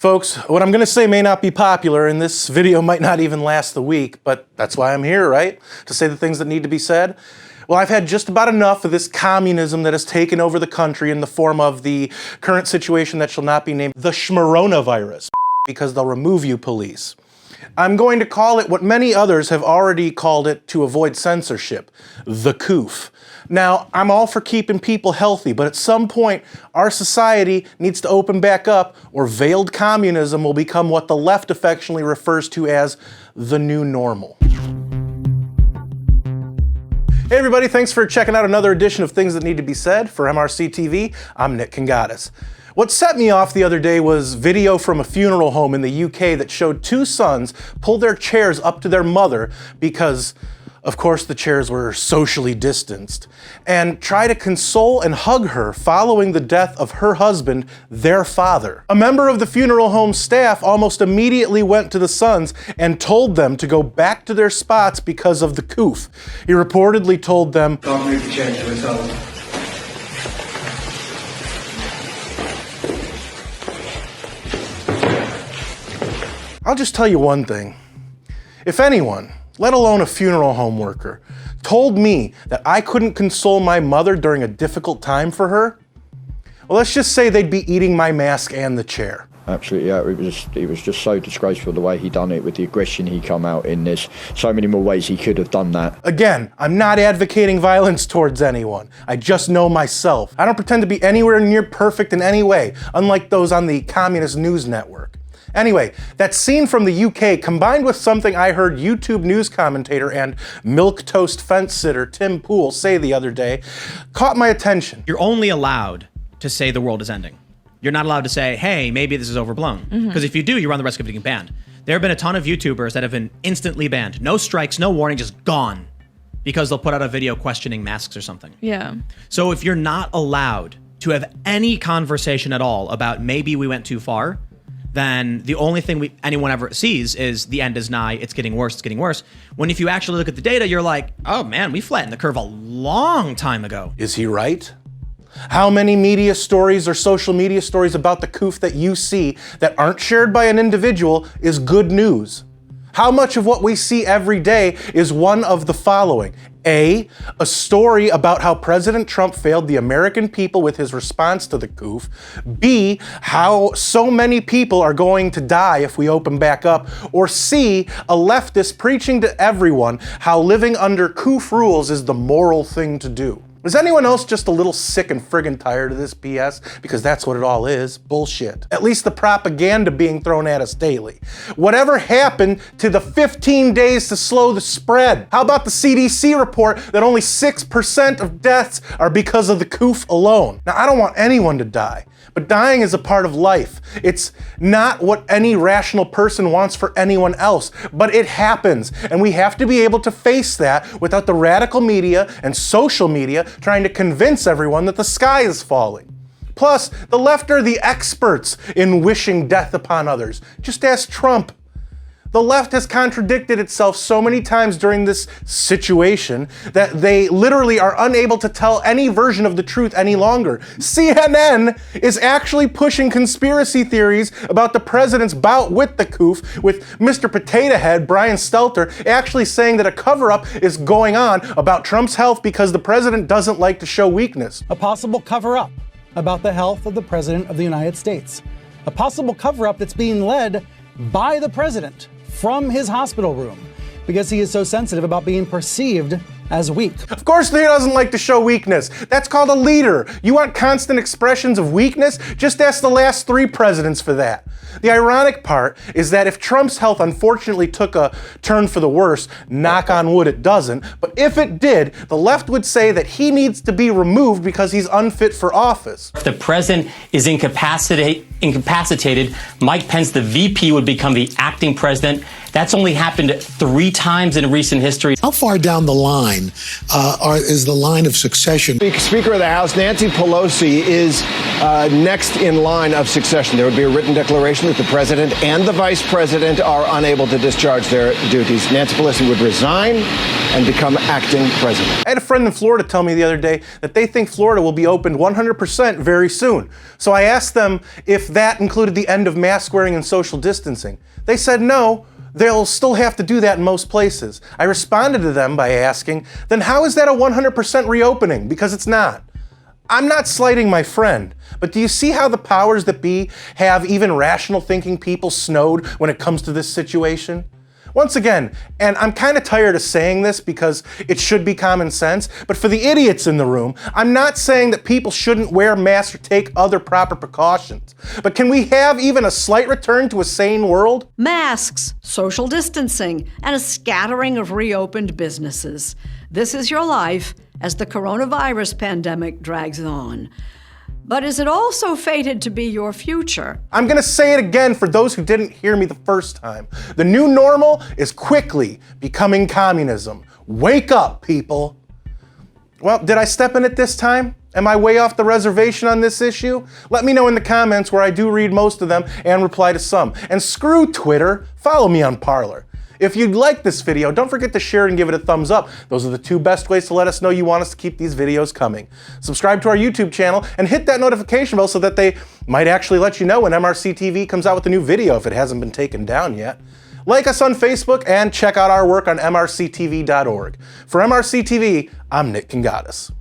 Folks, what I'm gonna say may not be popular, and this video might not even last the week, but that's why I'm here, right? To say the things that need to be said. Well, I've had just about enough of this communism that has taken over the country in the form of the current situation that shall not be named the Schmoronavirus, because they'll remove you, police. I'm going to call it what many others have already called it to avoid censorship, the coof. Now, I'm all for keeping people healthy, but at some point, our society needs to open back up, or veiled communism will become what the left affectionately refers to as the new normal. Hey everybody, thanks for checking out another edition of Things That Need to Be Said. For MRC-TV, I'm Nick Kangadis. What set me off the other day was video from a funeral home in the UK that showed two sons pull their chairs up to their mother because, of course, the chairs were socially distanced, and try to console and hug her following the death of her husband, their father. A member of the funeral home staff almost immediately went to the sons and told them to go back to their spots because of the coof. He reportedly told them, "Can't move the chair to its own." I'll just tell you one thing. If anyone, let alone a funeral home worker, told me that I couldn't console my mother during a difficult time for her, well, let's just say they'd be eating my mask and the chair. Absolutely, yeah, it was just so disgraceful the way he done it, with the aggression he come out in this. So many more ways he could have done that. Again, I'm not advocating violence towards anyone. I just know myself. I don't pretend to be anywhere near perfect in any way, unlike those on the communist news network. Anyway, that scene from the UK, combined with something I heard YouTube news commentator and milquetoast fence sitter Tim Pool say the other day, caught my attention. You're only allowed to say the world is ending. You're not allowed to say, hey, maybe this is overblown. Because if you do, you run the risk of getting banned. There have been a ton of YouTubers that have been instantly banned. No strikes, no warning, just gone. Because they'll put out a video questioning masks or something. Yeah. So if you're not allowed to have any conversation at all about maybe we went too far, then the only thing anyone ever sees is the end is nigh, it's getting worse, it's getting worse. When if you actually look at the data, you're like, oh man, we flattened the curve a long time ago. Is he right? How many media stories or social media stories about the coof that you see that aren't shared by an individual is good news? How much of what we see every day is one of the following? A story about how President Trump failed the American people with his response to the coof. B, how so many people are going to die if we open back up. Or C, a leftist preaching to everyone how living under coof rules is the moral thing to do. Is anyone else just a little sick and friggin' tired of this BS? Because that's what it all is, bullshit. At least the propaganda being thrown at us daily. Whatever happened to the 15 days to slow the spread? How about the CDC report that only 6% of deaths are because of the coof alone? Now, I don't want anyone to die, but dying is a part of life. It's not what any rational person wants for anyone else, but it happens, and we have to be able to face that without the radical media and social media trying to convince everyone that the sky is falling. Plus, the left are the experts in wishing death upon others. Just ask Trump. The left has contradicted itself so many times during this situation that they literally are unable to tell any version of the truth any longer. CNN is actually pushing conspiracy theories about the president's bout with the coof, with Mr. Potato Head, Brian Stelter, actually saying that a cover-up is going on about Trump's health because the president doesn't like to show weakness. A possible cover-up about the health of the President of the United States. A possible cover-up that's being led by the president from his hospital room because he is so sensitive about being perceived as weak. Of course he doesn't like to show weakness. That's called a leader. You want constant expressions of weakness? Just ask the last 3 presidents for that. The ironic part is that if Trump's health unfortunately took a turn for the worse, knock on wood it doesn't, but if it did, the left would say that he needs to be removed because he's unfit for office. If the president is incapacitated, Mike Pence, the VP, would become the acting president. That's only happened 3 times in recent history. How far down the line is the line of succession? Speaker of the House Nancy Pelosi is next in line of succession. There would be a written declaration that the president and the vice president are unable to discharge their duties. Nancy Pelosi would resign and become acting president. I had a friend in Florida tell me the other day that they think Florida will be opened 100% very soon. So I asked them if that included the end of mask wearing and social distancing. They said no. They'll still have to do that in most places. I responded to them by asking, then how is that a 100% reopening? Because it's not. I'm not slighting my friend, but do you see how the powers that be have even rational thinking people snowed when it comes to this situation? Once again, and I'm kind of tired of saying this because it should be common sense, but for the idiots in the room, I'm not saying that people shouldn't wear masks or take other proper precautions. But can we have even a slight return to a sane world? Masks, social distancing, and a scattering of reopened businesses. This is your life as the coronavirus pandemic drags on. But is it also fated to be your future? I'm gonna say it again for those who didn't hear me the first time. The new normal is quickly becoming communism. Wake up, people. Well, did I step in it this time? Am I way off the reservation on this issue? Let me know in the comments, where I do read most of them and reply to some. And screw Twitter, follow me on Parler. If you like this video, don't forget to share it and give it a thumbs up. Those are the 2 best ways to let us know you want us to keep these videos coming. Subscribe to our YouTube channel and hit that notification bell so that they might actually let you know when MRC-TV comes out with a new video if it hasn't been taken down yet. Like us on Facebook and check out our work on MRCTV.org. For MRC-TV, I'm Nick Kangadis.